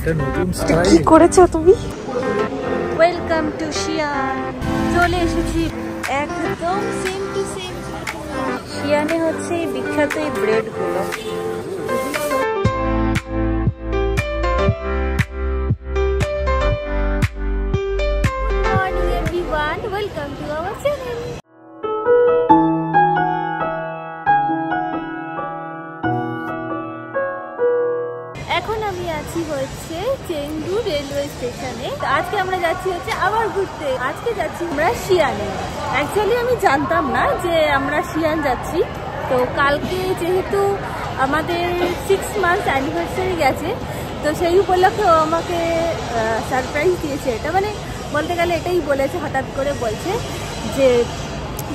কি করেছো তুমি? Welcome to Xi'an. চলে এসেছি একদম সেম টু সেম। শিয়ানে হচ্ছে বিখ্যাত এই ব্রেড গুলো। Good morning everyone, welcome to our channel. এখন আমি আছি হচ্ছে চেংদু রেলওয়ে স্টেশনে। আজকে আমরা যাচ্ছি হচ্ছে আবার ঘুরতে। আজকে যাচ্ছি আমরা শিয়ানে। অ্যাকচুয়ালি আমি জানতাম না যে আমরা শিয়ান যাচ্ছি। তো কালকে যেহেতু আমাদের 6 মান্থস অ্যানিভার্সারি গেছে, তো সেই উপলক্ষে ও আমাকে সারপ্রাইজ দিয়েছে। এটা মানে বলতে গেলে এটাই বলেছে, হঠাৎ করে বলছে যে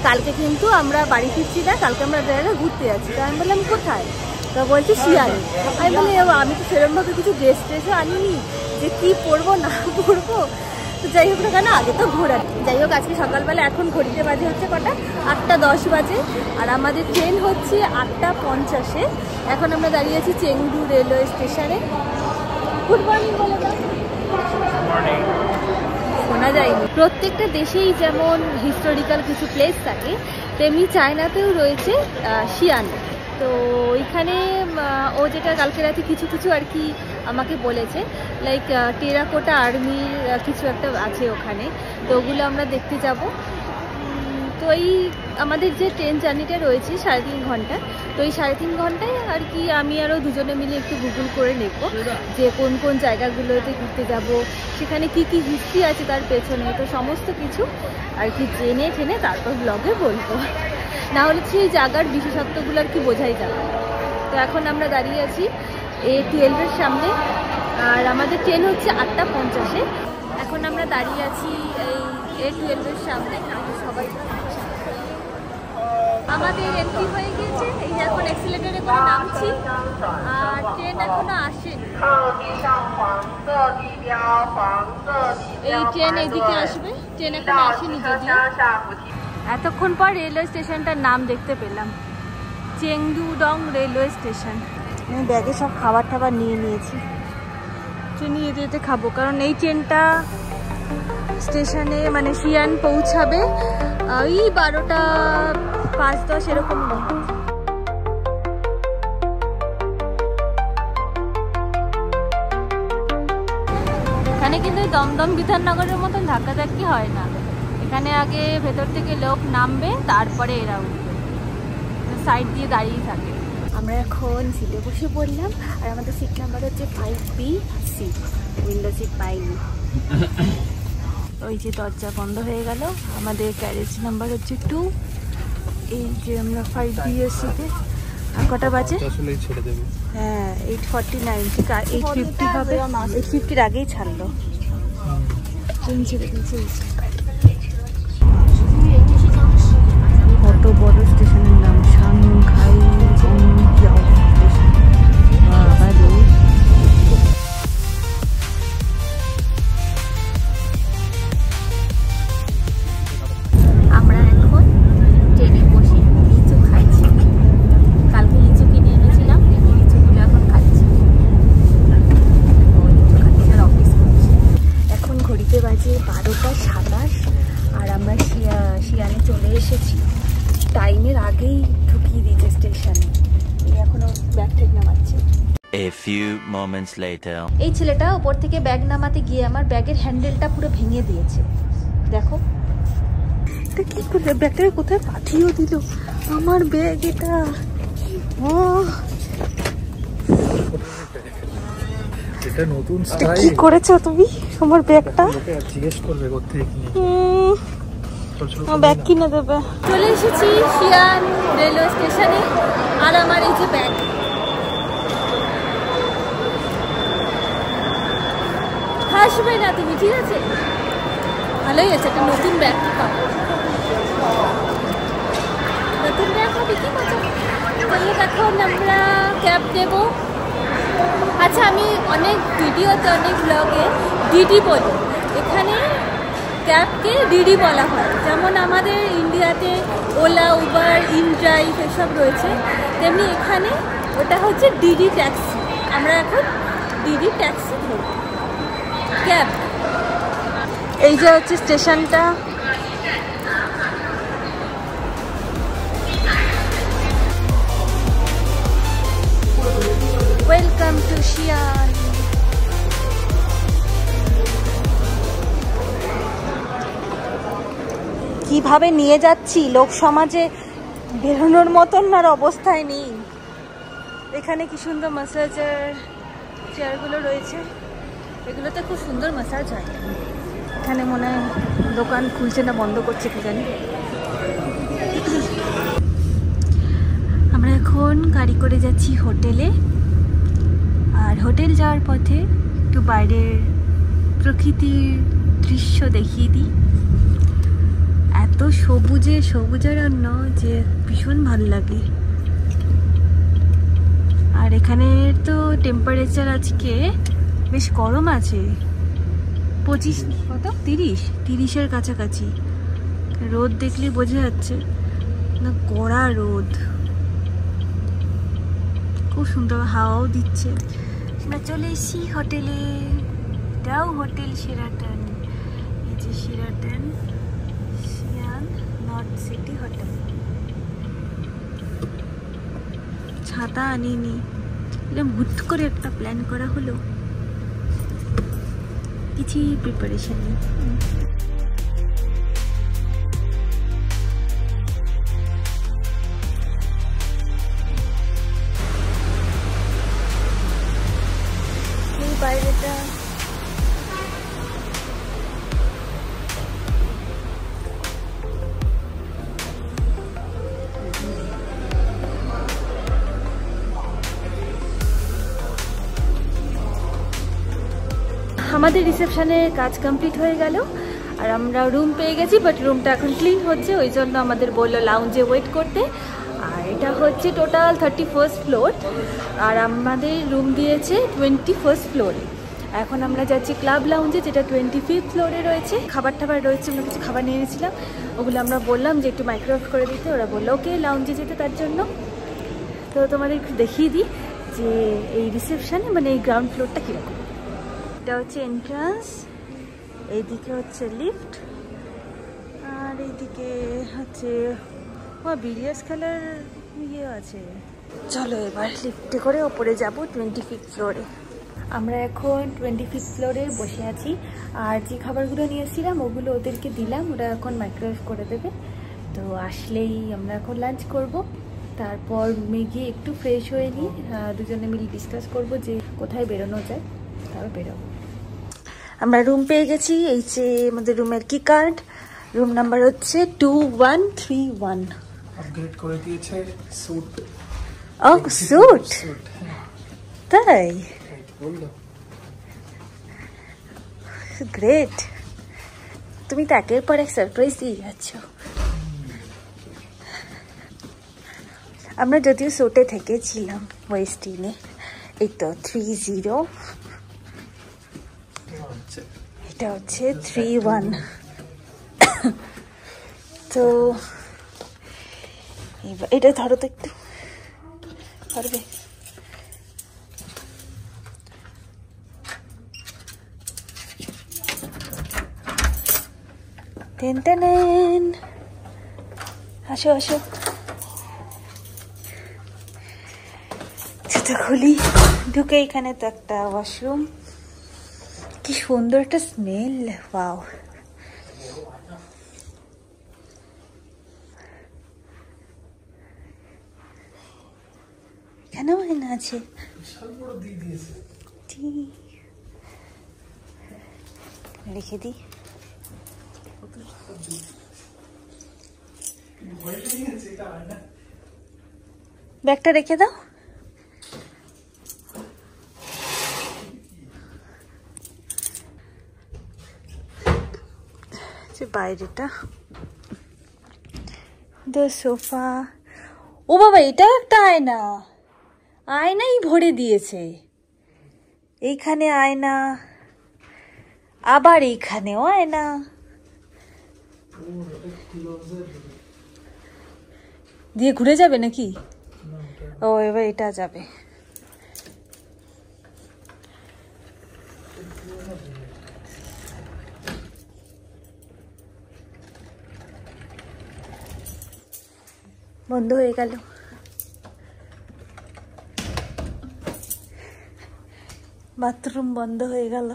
কালকে কিন্তু আমরা বাড়ি ফিরছি না, কালকে আমরা জায়গায় ঘুরতে যাচ্ছি। তো আমি বললাম কোথায়? তো বলছি শিয়ানে। আমি বলি আমি তো সেরকমভাবে কিছু ড্রেস ট্রেসও আনিনি যে কী পরবো না পরবো। তো যাই হোক না কেন, আগে তো ঘোরা। যাই হোক আজকে সকালবেলা এখন ঘড়িতে বাজে হচ্ছে কটা, 8:10 বাজে। আর আমাদের ট্রেন হচ্ছে 8:50-এ। এখন আমরা দাঁড়িয়ে আছি চেংদু রেলওয়ে স্টেশনে। গুড মর্নিং বলে দাও। শোনা যায়নি। প্রত্যেকটা দেশেই যেমন হিস্টোরিক্যাল কিছু প্লেস থাকে, তেমনি চায়নাতেও রয়েছে শিয়ান। তো ওইখানে ও যেটা কালকে রাতে কিছু কিছু আর কি আমাকে বলেছে, লাইক টেরাকোটা আর্মির কিছু একটা আছে ওখানে। তো ওগুলো আমরা দেখতে যাব। তো এই আমাদের যে ট্রেন জার্নিটা রয়েছে 3.5 ঘন্টা, তো এই 3.5 ঘন্টায় আর কি আমি আরও দুজনে মিলে একটু গুগল করে নেব যে কোন কোন জায়গাগুলোতে ঘুরতে যাব, সেখানে কি কি হিস্ট্রি আছে তার পেছনে। তো সমস্ত কিছু আর কি জেনে তারপর ব্লগে বলবো, না হলে সেই জায়গার বিশেষত্বগুলো আর কি বোঝাই যাবে। তো এখন আমরা দাঁড়িয়ে আছি A12-এর সামনে, আর আমাদের ট্রেন হচ্ছে 8:50-এ। এখন আমরা দাঁড়িয়ে আছি এই A12-এর সামনে। সবাই আমাদের এন্ট্রি হয়ে গিয়েছে। এই যে এখন এক্সিলেটরে করে নামছি, আর ট্রেন এখনো আসেনি। এই ট্রেন এইদিকে আসবে, ট্রেন এখনো আসেনি যদিও। এতক্ষণ পর রেলওয়ে স্টেশনটার নাম দেখতে পেলাম, চেংদুডং রেলওয়ে স্টেশন। আমি ব্যাগে সব খাবার টাবার নিয়ে নিয়েছি, ট্রেনে যেতে যেতে খাবো। কারণ এই ট্রেনটা স্টেশনে মানে শিয়ান পৌঁছাবে ওই 12:05-10 এরকম। এখানে কিন্তু দমদম বিধাননগরের মতন ধাক্কাধাক্কি হয় না। এখানে আগে ভেতর থেকে লোক নামবে, তারপরে এরা উঠবে, সাইড দিয়ে দাঁড়িয়ে থাকে। আমরা এখন সিটে বসে পড়লাম, আর আমাদের সিট নাম্বার হচ্ছে 5B-C। উইন্ডো সিট পাইনি। ওই যে দরজা বন্ধ হয়ে গেল। আমাদের ক্যারেজ নাম্বার হচ্ছে 2। এই যে আমরা 5B-সিতে। আর কটা বাজে? হ্যাঁ 8:49, ঠিক 8:50 হবে। 8:50-র আগেই ছাড়লো। ট্রেন ছেড়ে দিয়েছে। কত বড় স্টেশনের নাম, সাংহাই জংজিয়াও স্টেশন। আমরা এখন ট্রেনে বসে লিচু খাচ্ছি। কালকে লিচু কিনে এনেছিলাম, লিচুগুলো এখন খাচ্ছি। আর অফিস করছি। এখন ঘড়িতে বাজে 12:27, আর আমরা শিয়ানে চলে এসেছি। টাইমের আগেই ঢুকিয়ে দিয়েছে স্টেশনে। এখনো ব্যাগ ঠিক নামাচ্ছে। A few moments later. এই ছেলেটা উপর থেকে ব্যাগ নামাতে গিয়ে আমার ব্যাগের হ্যান্ডেলটা পুরো ভেঙে দিয়েছে। দেখো এটা কি করে, ব্যাগটাকে কোথায় পাঠিয়েও দিল আমার ব্যাগ। এটা এটা নতুন স্টাইল। কি করেছো তুমি আমার ব্যাগটা? জিজ্ঞেস করবে কোথায় কিনে। ব্যাগ কিনে দেবে। চলে এসেছি শিয়ান রেলওয়ে স্টেশনে, আর আমার এই যে ব্যাগ। হাসবে না তুমি, ঠিক আছে? ভালোই আছে, একটা নতুন ব্যাগ পাবো। নতুন ব্যাগ হবে কি মজা। এখন আমরা ক্যাব দেব। আচ্ছা, আমি অনেক ভিডিওতে অনেক ব্লগে ডিডি বলি, এখানে ক্যাবকে ডিডি বলা হয়। যেমন আমাদের ইন্ডিয়াতে ওলা, উবার, ইনড্রাইভ এসব রয়েছে, তেমনি এখানে ওটা হচ্ছে ডিডি ট্যাক্সি। আমরা এখন দিদি ট্যাক্সি ধরবে, ক্যাব। এই যে হচ্ছে স্টেশনটা। Welcome to Xi'an. কিভাবে নিয়ে যাচ্ছি, লোক সমাজে বেরোনোর মতন আর অবস্থায় নেই। এখানে কি সুন্দর ম্যাসাজের চেয়ারগুলো রয়েছে, এগুলোতে খুব সুন্দর ম্যাসাজ হয়। এখানে মনে হয় দোকান খুলছে না বন্ধ করছে কি জানি। আমরা এখন গাড়ি করে যাচ্ছি হোটেলে, আর হোটেল যাওয়ার পথে একটু বাইরের প্রকৃতির দৃশ্য দেখিয়ে দিই। এত সবুজারণ্য যে ভীষণ ভালো লাগে। আর এখানে তো টেম্পারেচার আজকে বেশ গরম আছে, 30-এর কাছাকাছি। রোদ দেখলে বোঝা যাচ্ছে না, কড়া রোদ। খুব সুন্দর হাওয়াও দিচ্ছে। আমরা চলে এসেছি হোটেলে, এটাও হোটেল শেরাটন। এই যে Sheraton Xi'an north city hotel. ছাতা আনিনি, হুট করে একটা প্ল্যান করা হলো, কিছুই প্রিপারেশন নেই। এই বাইরেটা আমাদের রিসেপশনের কাজ কমপ্লিট হয়ে গেল, আর আমরা রুম পেয়ে গেছি। বাট রুমটা এখন ক্লিন হচ্ছে, ওই জন্য আমাদের বললো লাউঞ্জে ওয়েট করতে। আর এটা হচ্ছে টোটাল 31st ফ্লোর, আর আমাদের রুম দিয়েছে 21st ফ্লোরে। এখন আমরা যাচ্ছি ক্লাব লাউঞ্জে, যেটা 25th ফ্লোরে রয়েছে। খাবার টাবার রয়েছে, আমরা কিছু খাবার নিয়ে গেছিলাম, ওগুলো আমরা বললাম যে একটু মাইক্রোওয়েভ করে দিতে। ওরা বললো ওকে লাউঞ্জে যেতে তার জন্য। তো তোমাদের একটু দেখিয়ে দিই যে এই রিসেপশানে মানে এই গ্রাউন্ড ফ্লোরটা কীরকম। এটা হচ্ছে এন্ট্রান্স, এইদিকে হচ্ছে লিফট, আর এইদিকে হচ্ছে বিলিয়ার্ডস খেলার ইয়ে আছে। চলো এবার লিফটে করে ওপরে যাব 25th ফ্লোরে। আমরা এখন 25th ফ্লোরে বসে আছি, আর যে খাবারগুলো নিয়ে এসেছিলাম ওগুলো ওদেরকে দিলাম, ওরা এখন মাইক্রোওয়েভ করে দেবে। তো আসলেই আমরা এখন লাঞ্চ করব, তারপর রুমে গিয়ে একটু ফ্রেশ হয়ে নিই, দুজনে মিলে ডিসকাস করব যে কোথায় বেরোনো যায়, তারপর বেরোবো। আমরা রুম পেয়ে গেছি, এই যে আমাদের রুমের কি কার্ড। রুম নাম্বার হচ্ছে 2131। আপগ্রেড করে দিয়েছে স্যুট। ও স্যুট, তাই? গ্রেট, তুমি তো একের পর এক সারপ্রাইজ দিয়ে যাচ্ছ। আমরা যদিও স্যুটে থেকেছিলাম ওয়েস্টিনে। এই তো 30, এটা হচ্ছে 31। তো এটা ধরো তো একটু, পারবে? আসো আসো, সেটা খুলি। ঢুকে এখানে তো একটা ওয়াশরুম, কি সুন্দর একটা স্মেল, ওয়াও। এখানেও আয়না আছে, রেখে দিই। ব্যাগটা রেখে দাও। বাইরেটা সোফা। ও বাবা, এটাও একটা আয়না, আয়নাই ভরে দিয়েছে। এইখানে আয়না, আবার এইখানেও আয়না। দিয়ে ঘুরে যাবে নাকি? ও এবার এটা যাবে। বন্ধ হয়ে গেল। বাথরুম বন্ধ হয়ে গেল।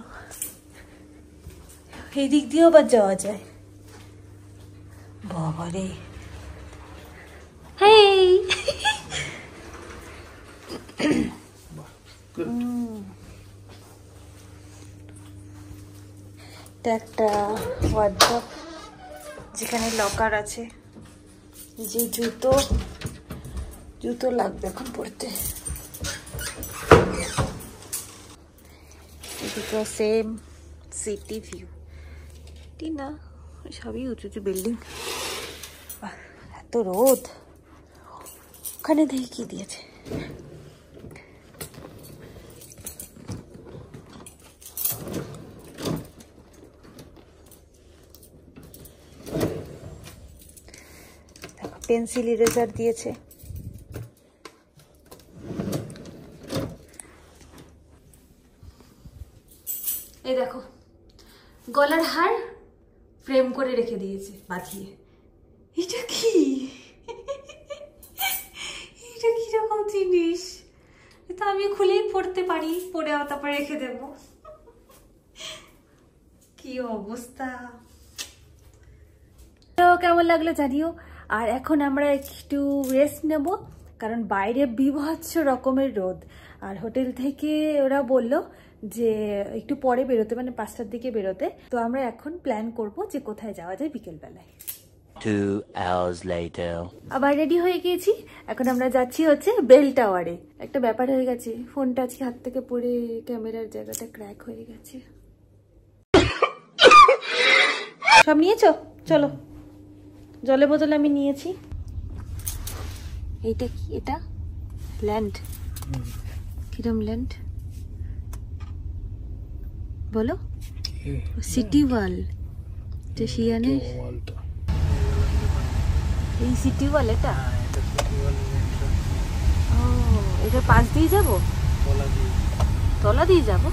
এই দিক দিয়েও আবার যাওয়া যায়। বাবারে, হেই এটা একটা ওয়ার্ড্রপ যেখানে লকার আছে। যে জুতো লাগবে এখন পড়তে। দুটো সেম সিটি ভিউ, ঠিক না? সবই উঁচু উঁচু বিল্ডিং। এত রোদ। ওখানে দেখি কি দিয়েছে। পেন্সিল ইরেজার দিয়েছে। এই দেখো, গলার হার ফ্রেম করে রেখে দিয়েছে বাঁধিয়ে। এটা কি? এটা কিরকম জিনিস? এটা আমি খুলেই পড়তে পারি, পরে তারপরে রেখে দেব। কি অবস্থা। তো কেমন লাগলো জানিও। আর এখন আমরা একটু রেস্ট নেব, কারণ বাইরে বিভৎস রকমের রোদ। আর হোটেল থেকে ওরা বললো যে একটু পরে বেরোতে, মানে 5টার দিকে বেরোতে। তো আমরা এখন প্ল্যান করব যে কোথায় যাওয়া যায় বিকেলবেলায়। 2 hours later. আবার রেডি হয়ে গিয়েছি। এখন আমরা যাচ্ছি হচ্ছে বেল টাওয়ারে। একটা ব্যাপার হয়ে গেছে, ফোনটা আজকে হাত থেকে পড়ে ক্যামেরার জায়গাটা ক্র্যাক হয়ে গেছে। সব নিয়েছো? চলো। জলের বোতল আমি নিয়েছি। এইটা কি? এটা ল্যান্ড। কিরম ল্যান্ড বলো? সিটি ওয়াল। যে শিয়ানের এই সিটি ওয়াল। এটা ও, এটা পাশ দিয়ে যাবো? তলা দিয়ে যাবো?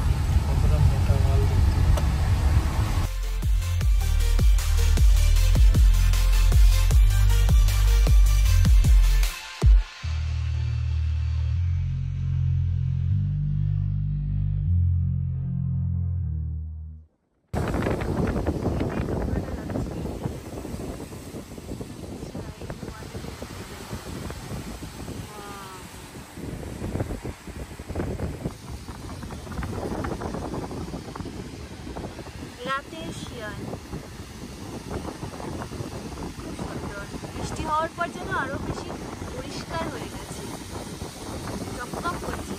বৃষ্টি হওয়ার পর যেন আরো বেশি পরিষ্কার হয়ে গেছে, চকচক করছে।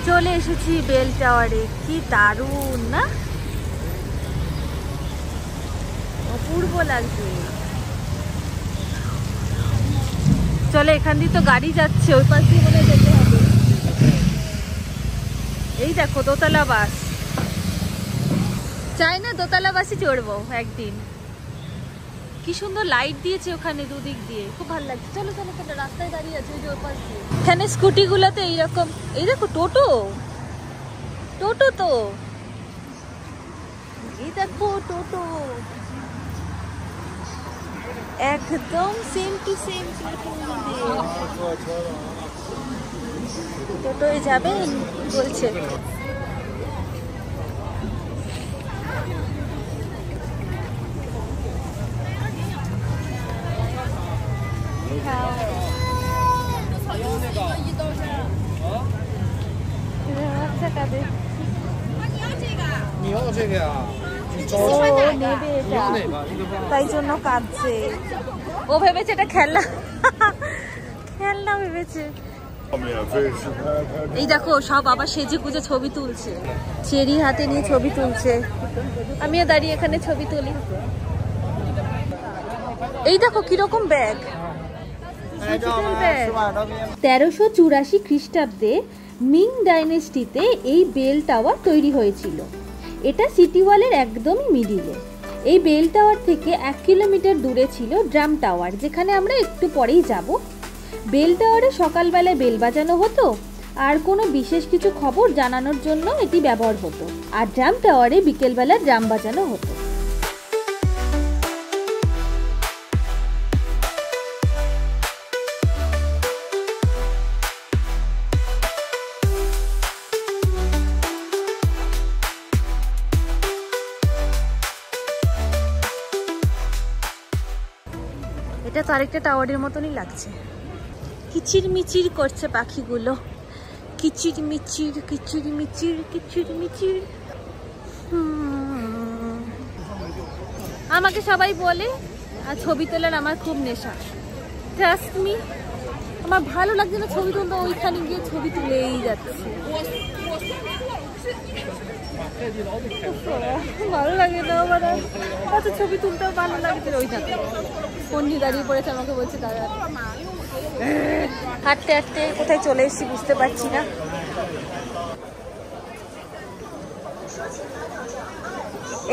চলে এসেছি বেল টাওয়ারে। কি দারুণ না? অপূর্ব লাগছে। চলে, এখান দিয়ে তো গাড়ি যাচ্ছে, ওই পাশ দিয়ে মনে যেতে হবে। এই দেখো দোতলা বাস। চাই না দোতলা বাসে চড়বো একদিন। কি সুন্দর লাইট দিয়েছে ওখানে দুদিক দিয়ে, খুব ভালো লাগছে। চলো চলো চলো, রাস্তায় দাঁড়িয়ে আছে ওই যে ওই পাশ দিয়ে। এখানে স্কুটি গুলোতে এইরকম, এই দেখো টোটো। টোটো তো, এই দেখো টোটো একদম সেম টু সেম। টোটোয় যাবেন বলছে। তাই জন্য কাঁদছে। ও ভেবেছে এটা খেলনা, খেলনা ভেবেছে। এই দেখো সব আবার সেজে গুজে ছবি তুলছে, চেরি হাতে নিয়ে ছবি তুলছে। আমিও দাঁড়িয়ে এখানে ছবি তুলি। এই দেখো কিরকম ব্যাগ। 1384 খ্রিস্টাব্দে মিং ডাইনেস্টিতে এই বেল টাওয়ার তৈরি হয়েছিল। এটা সিটি ওয়ালের একদমই মিডিলে। এই বেল টাওয়ার থেকে 1 কিলোমিটার দূরে ছিল ড্রাম টাওয়ার, যেখানে আমরা একটু পরেই যাব। বেল টাওয়ারে সকালবেলায় বেল বাজানো হতো, আর কোনো বিশেষ কিছু খবর জানানোর জন্য এটি ব্যবহার হতো। আর ড্রাম টাওয়ারে বিকেলবেলা ড্রাম বাজানো হতো। আরেকটা টাওয়ারের মতনই লাগছে। কিচির মিচির করছে পাখিগুলো, কিচির মিচির কিচির মিচির কিচির মিচির। আমাকে সবাই বলে আর ছবি তোলার আমার খুব নেশা। ট্রাস্ট মি, আমার ভালো লাগছে না ছবি তুলতে, ওইখানে গিয়ে ছবি তুলেই যাচ্ছে। ভালো লাগে না আমার, কত ছবি তুলতেও ভালো লাগছে। ওইখানে বন্ধু দাঁড়িয়ে পড়েছে, আমাকে বলছে দাদা। হাঁটতে হাঁটতে কোথায় চলে এসেছি বুঝতে পারছি না।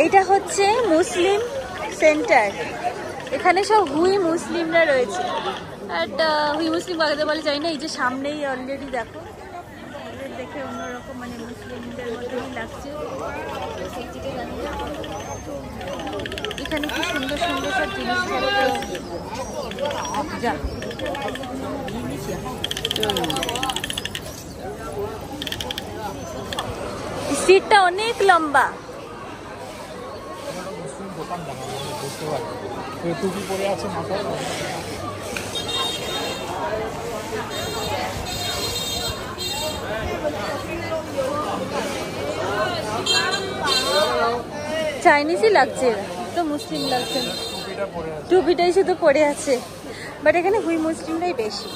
এইটা হচ্ছে মুসলিম সেন্টার, এখানে সব হুই মুসলিমরা রয়েছে। হুই মুসলিম বাগাতে বলে যাই না, এই যে সামনেই অলরেডি দেখো, দেখে অন্যরকম মানে মুসলিমদের মতনই লাগছে। এখানে কি সুন্দর সুন্দর সব জিনিসপত্র। যা স্ট্রিটটা অনেক লম্বা। চাইনিজই লাগছে, তো মুসলিম লাগছে না। টুপিটাই শুধু পড়ে আছে, বাট এখানে হুই মুসলিমরাই বেশি।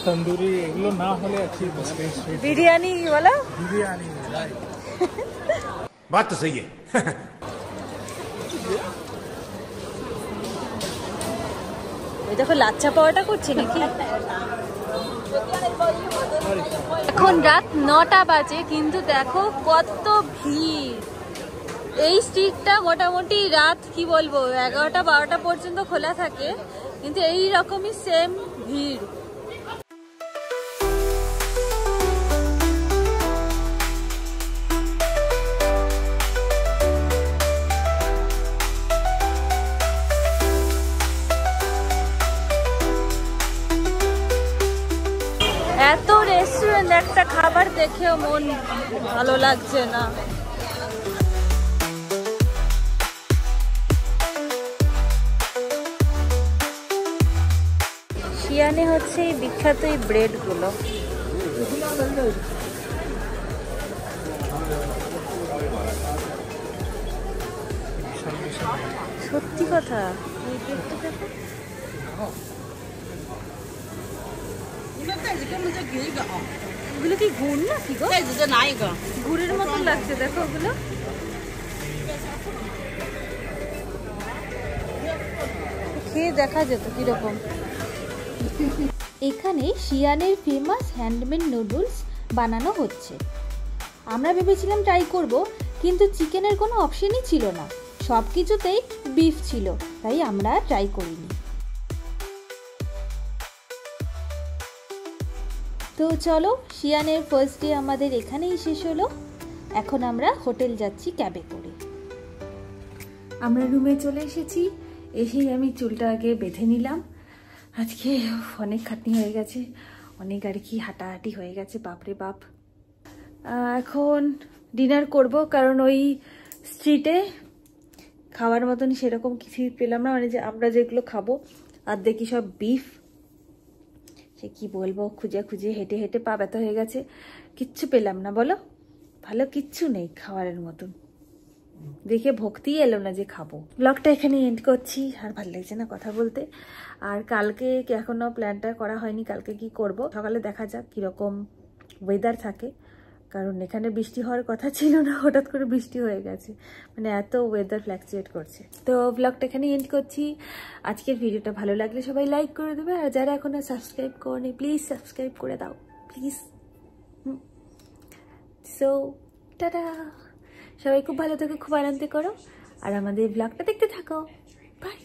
তন্দুরি এগুলো না হলে বিরিয়ানি বলো, বিরিয়ানি। बात तो सही है। ওই দেখো লাচ্ছা পাওয়াটা করছে নাকি। এখন রাত 9টা বাজে, কিন্তু দেখো কত ভিড়। এই স্ট্রিটটা মোটামুটি রাত কি বলবো 11টা 12টা পর্যন্ত খোলা থাকে, কিন্তু এই রকমই সেম ভিড়। এত রেস্টুরেন্ট, একটা খাবার দেখেও মন ভালো লাগছে না। শিয়ানে হচ্ছে এই বিখ্যাত এই ব্রেড গুলো। সত্যি কথা, এই ব্রেডটা দেখো। ওগুলো কি গুড় না কি গো? গুড়ের মতন লাগছে দেখো ওগুলো। খেয়ে দেখা যেত কিরকম। এখানে শিয়ানের ফেমাস হ্যান্ডমেড নুডলস বানানো হচ্ছে। আমরা ভেবেছিলাম ট্রাই করব, কিন্তু চিকেনের কোনো অপশনই ছিল না, সব কিছুতেই বিফ ছিল, তাই আমরা ট্রাই করিনি। তো চলো, শিয়ানের ফার্স্ট ডে আমাদের এখানেই শেষ হলো। এখন আমরা হোটেল যাচ্ছি ক্যাবে করে। আমরা রুমে চলে এসেছি, এসেই আমি চুলটা আগে বেঁধে নিলাম। আজকে অনেক খাটনি হয়ে গেছে, অনেক আর কি হাঁটাহাঁটি হয়ে গেছে, বাপরে বাপ। এখন ডিনার করব, কারণ ওই স্ট্রিটে খাওয়ার মতন সেরকম কিছুই পেলাম না, মানে যে আমরা যেগুলো খাবো আর দেখি সব বিফ। সে কি বলবো, খুঁজে খুঁজে হেঁটে হেঁটে পা ব্যথা হয়ে গেছে, কিচ্ছু পেলাম না। বলো, ভালো কিচ্ছু নেই খাওয়ারের মতন, দেখে ভক্তিই এলো না যে খাবো। ব্লগটা এখানে এন্ড করছি, আর ভালো লাগছে না কথা বলতে। আর কালকে এখনো প্ল্যানটা করা হয়নি, কালকে কি করব সকালে দেখা যাক কিরকম ওয়েদার থাকে, কারণ এখানে বৃষ্টি হওয়ার কথা ছিল না, হঠাৎ করে বৃষ্টি হয়ে গেছে, মানে এত ওয়েদার ফ্ল্যাকচুয়েট করছে। তো ব্লগটা এখানে এন্ড করছি। আজকের ভিডিওটা ভালো লাগলে সবাই লাইক করে দেবে, আর যারা এখনো সাবস্ক্রাইব করনি প্লিজ সাবস্ক্রাইব করে দাও প্লিজ। সো টাটা, সবাই খুব ভালো থেকো, খুব আনন্দ করো, আর আমাদের ব্লগটা দেখতে থাকো। বাই।